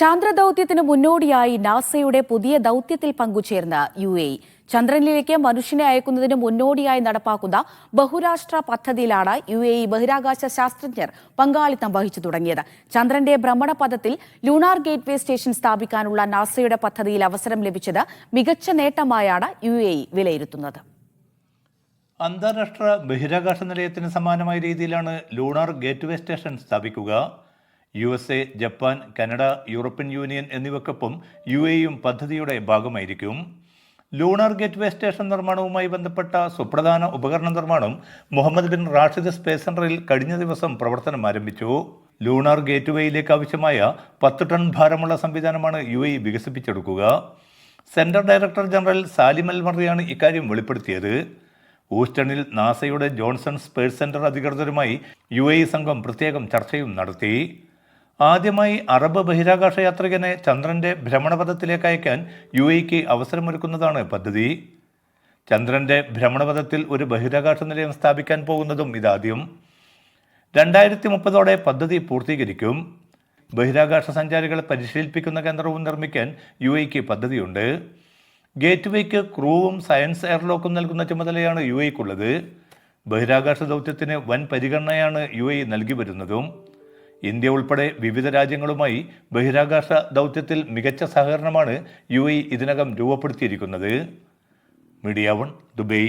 ചാന്ദ്രദൗത്യത്തിന് മുന്നോടിയായി നാസയുടെ പുതിയ ദൗത്യത്തിൽ പങ്കുചേർന്ന UAE. ചന്ദ്രനിലേക്ക് മനുഷ്യനെ അയക്കുന്നതിന് മുന്നോടിയായി നടപ്പാക്കുന്ന ബഹുരാഷ്ട്ര പദ്ധതിയിലാണ് UAE ബഹിരാകാശ ശാസ്ത്രജ്ഞർ പങ്കാളിത്തം വഹിച്ചു തുടങ്ങിയത്. ചന്ദ്രന്റെ ഭ്രമണപഥത്തിൽ ലൂണാർ ഗേറ്റ്വേ സ്റ്റേഷൻ സ്ഥാപിക്കാനുള്ള നാസയുടെ പദ്ധതിയിൽ അവസരം ലഭിച്ചത് മികച്ച നേട്ടമായാണ് UAE വിലയിരുത്തുന്നത്. അന്താരാഷ്ട്ര ബഹിരാകാശ നിലയത്തിന് സമാനമായ രീതിയിലാണ് ലൂണാർ ഗേറ്റ്വേ സ്റ്റേഷൻ സ്ഥാപിക്കുക. USA, Japan, Canada, European union എന്നിവയ്ക്കൊപ്പം UAEയും പദ്ധതിയുടെ ഭാഗമായിരിക്കും. ലൂണാർ ഗേറ്റ്വേ സ്റ്റേഷൻ നിർമ്മാണവുമായി ബന്ധപ്പെട്ട സുപ്രധാന ഉപകരണ നിർമ്മാണം മുഹമ്മദ് ബിൻ റാഷിദ് സ്പേസ് സെന്ററിൽ കഴിഞ്ഞ ദിവസം പ്രവർത്തനം ആരംഭിച്ചു. ലൂണാർ ഗേറ്റ്വേയിലേക്ക് ആവശ്യമായ 10 ടൺ ഭാരമുള്ള സംവിധാനമാണ് UAE വികസിപ്പിച്ചെടുക്കുക. Centre director general Salim Al മറിയാണ് ഇക്കാര്യം വെളിപ്പെടുത്തിയത്. ഹൂസ്റ്റണിൽ നാസയുടെ ജോൺസൺ സ്പേസ് സെന്റർ അധികൃതരുമായി UAE സംഘം പ്രത്യേകം ചർച്ചയും നടത്തി. ആദ്യമായി അറബ് ബഹിരാകാശ യാത്രികനെ ചന്ദ്രന്റെ ഭ്രമണപഥത്തിലേക്ക് അയക്കാൻ UAEക്ക് അവസരമൊരുക്കുന്നതാണ് പദ്ധതി. ചന്ദ്രന്റെ ഭ്രമണപഥത്തിൽ ഒരു ബഹിരാകാശ നിലയം സ്ഥാപിക്കാൻ പോകുന്നതും ഇതാദ്യം. 2030 പദ്ധതി പൂർത്തീകരിക്കും. ബഹിരാകാശ സഞ്ചാരികളെ പരിശീലിപ്പിക്കുന്ന കേന്ദ്രവും നിർമ്മിക്കാൻ UAEക്ക് പദ്ധതിയുണ്ട്. ഗേറ്റ്വേക്ക് ക്രൂവും സയൻസ് എയർലോക്കും നൽകുന്ന ചുമതലയാണ് UAEക്കുള്ളത്. ബഹിരാകാശ ദൗത്യത്തിന് വൻ പരിഗണനയാണ് UAE നൽകി വരുന്നതും. ഇന്ത്യ ഉൾപ്പെടെ വിവിധ രാജ്യങ്ങളുമായി ബഹിരാകാശ ദൗത്യത്തിൽ മികച്ച സഹകരണമാണ് UAE ഇതിനകം രൂപപ്പെടുത്തിയിരിക്കുന്നത്. Media 1, Dubai.